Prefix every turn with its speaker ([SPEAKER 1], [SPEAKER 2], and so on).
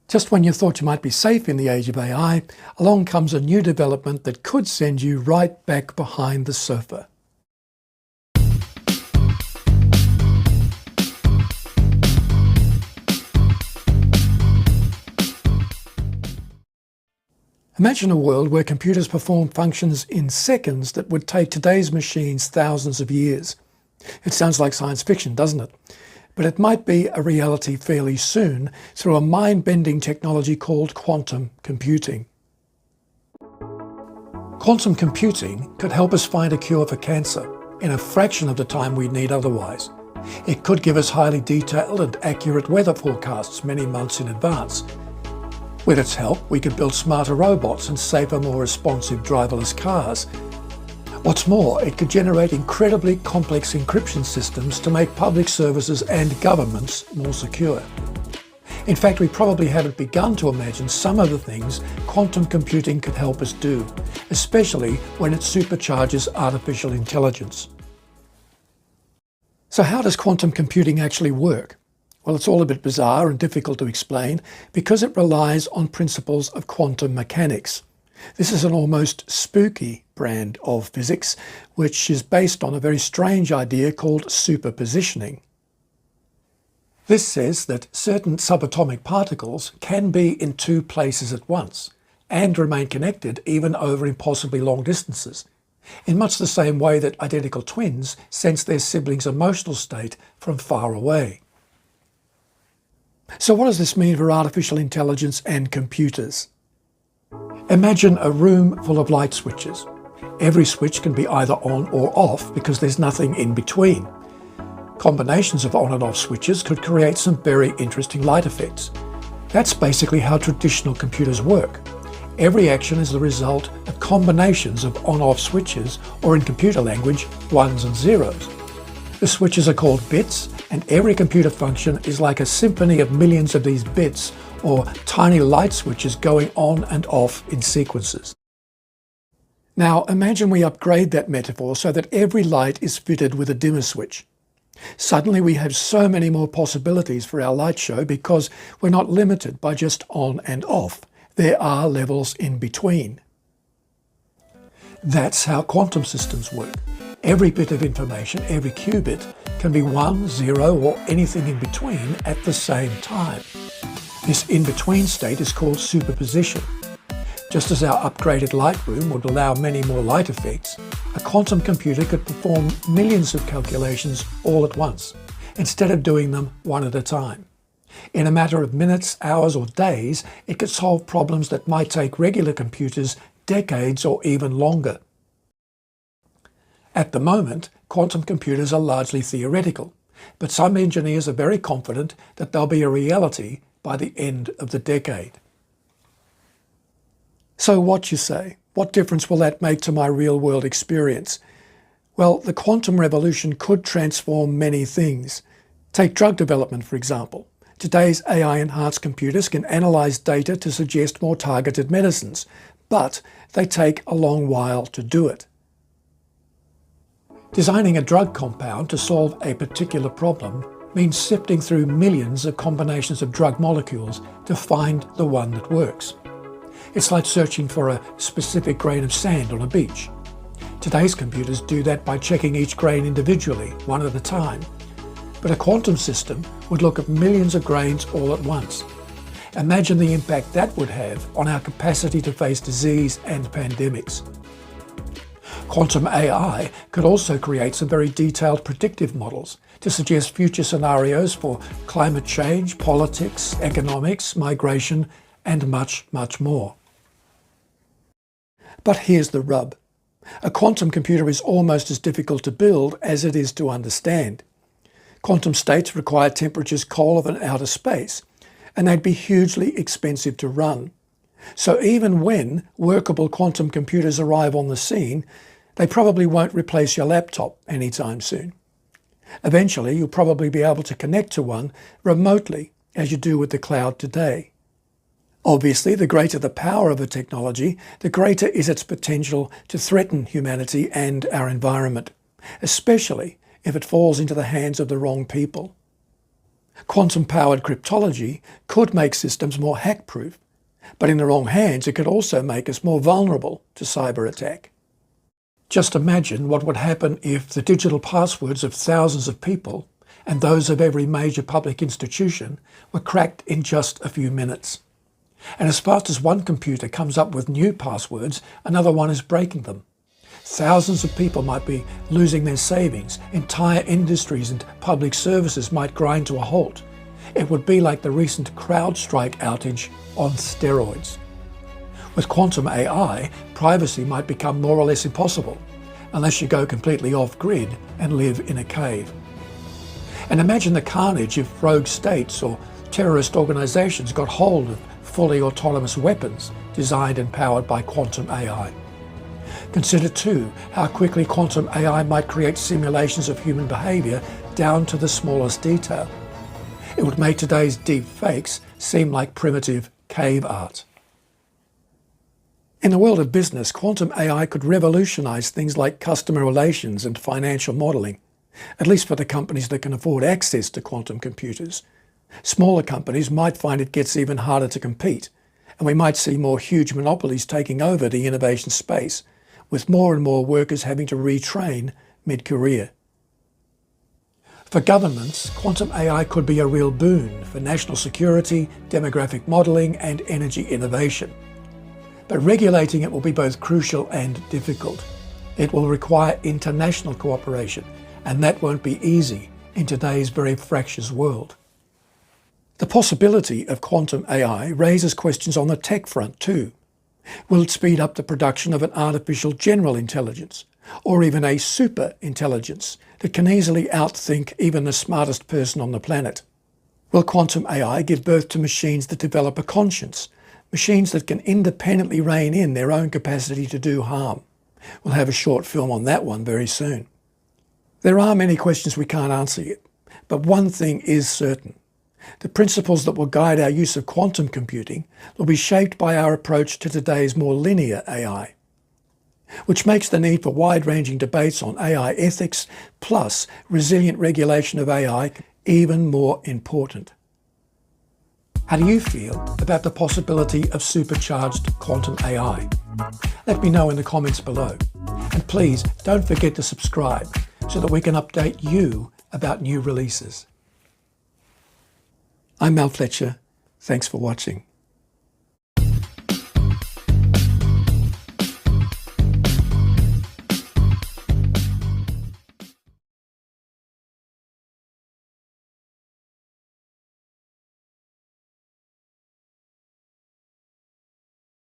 [SPEAKER 1] Just when you thought you might be safe in the age of AI, along comes a new development that could send you right back behind the sofa. Imagine a world where computers perform functions in seconds that would take today's machines thousands of years. It sounds like science fiction, doesn't it? But it might be a reality fairly soon through a mind-bending technology called quantum computing. Quantum computing could help us find a cure for cancer in a fraction of the time we'd need otherwise. It could give us highly detailed and accurate weather forecasts many months in advance. With its help, we could build smarter robots and safer, more responsive driverless cars. What's more, it could generate incredibly complex encryption systems to make public services and governments more secure. In fact, we probably haven't begun to imagine some of the things quantum computing could help us do, especially when it supercharges artificial intelligence. So how does quantum computing actually work? Well, it's all a bit bizarre and difficult to explain because it relies on principles of quantum mechanics. This is an almost spooky brand of physics, which is based on a very strange idea called superpositioning. This says that certain subatomic particles can be in two places at once and remain connected even over impossibly long distances, in much the same way that identical twins sense their siblings' emotional state from far away. So what does this mean for artificial intelligence and computers? Imagine a room full of light switches. Every switch can be either on or off because there's nothing in between. Combinations of on and off switches could create some very interesting light effects. That's basically how traditional computers work. Every action is the result of combinations of on-off switches, or in computer language, ones and zeros. The switches are called bits, and every computer function is like a symphony of millions of these bits, or tiny light switches going on and off in sequences. Now imagine we upgrade that metaphor so that every light is fitted with a dimmer switch. Suddenly we have so many more possibilities for our light show because we're not limited by just on and off. There are levels in between. That's how quantum systems work. Every bit of information, every qubit, can be 1, 0 or anything in between at the same time. This in-between state is called superposition. Just as our upgraded light room would allow many more light effects, a quantum computer could perform millions of calculations all at once, instead of doing them one at a time. In a matter of minutes, hours or days, it could solve problems that might take regular computers decades or even longer. At the moment, quantum computers are largely theoretical, but some engineers are very confident that they'll be a reality by the end of the decade. So what you say? What difference will that make to my real-world experience? Well, the quantum revolution could transform many things. Take drug development, for example. Today's AI-enhanced computers can analyze data to suggest more targeted medicines, but they take a long while to do it. Designing a drug compound to solve a particular problem means sifting through millions of combinations of drug molecules to find the one that works. It's like searching for a specific grain of sand on a beach. Today's computers do that by checking each grain individually, one at a time. But a quantum system would look at millions of grains all at once. Imagine the impact that would have on our capacity to face disease and pandemics. Quantum AI could also create some very detailed predictive models to suggest future scenarios for climate change, politics, economics, migration, and much, much more. But here's the rub. A quantum computer is almost as difficult to build as it is to understand. Quantum states require temperatures colder than outer space, and they'd be hugely expensive to run. So even when workable quantum computers arrive on the scene, they probably won't replace your laptop anytime soon. Eventually, you'll probably be able to connect to one remotely, as you do with the cloud today. Obviously, the greater the power of a technology, the greater is its potential to threaten humanity and our environment, especially if it falls into the hands of the wrong people. Quantum-powered cryptology could make systems more hack-proof, but in the wrong hands it could also make us more vulnerable to cyber attack. Just imagine what would happen if the digital passwords of thousands of people and those of every major public institution were cracked in just a few minutes. And as fast as one computer comes up with new passwords, another one is breaking them. Thousands of people might be losing their savings, entire industries and public services might grind to a halt. It would be like the recent CrowdStrike outage on steroids. With quantum AI, privacy might become more or less impossible, unless you go completely off-grid and live in a cave. And imagine the carnage if rogue states or terrorist organizations got hold of fully autonomous weapons designed and powered by quantum AI. Consider too how quickly quantum AI might create simulations of human behavior down to the smallest detail. It would make today's deep fakes seem like primitive cave art. In the world of business, quantum AI could revolutionize things like customer relations and financial modeling, at least for the companies that can afford access to quantum computers. Smaller companies might find it gets even harder to compete, and we might see more huge monopolies taking over the innovation space, with more and more workers having to retrain mid-career. For governments, quantum AI could be a real boon for national security, demographic modelling and energy innovation. But regulating it will be both crucial and difficult. It will require international cooperation, and that won't be easy in today's very fractious world. The possibility of quantum AI raises questions on the tech front too. Will it speed up the production of an artificial general intelligence, or even a super intelligence that can easily outthink even the smartest person on the planet? Will quantum AI give birth to machines that develop a conscience, machines that can independently rein in their own capacity to do harm? We'll have a short film on that one very soon. There are many questions we can't answer yet, but one thing is certain. The principles that will guide our use of quantum computing will be shaped by our approach to today's more linear AI, which makes the need for wide-ranging debates on AI ethics plus resilient regulation of AI even more important. How do you feel about the possibility of supercharged quantum AI? Let me know in the comments below. And please don't forget to subscribe so that we can update you about new releases. I'm Mal Fletcher. Thanks for watching.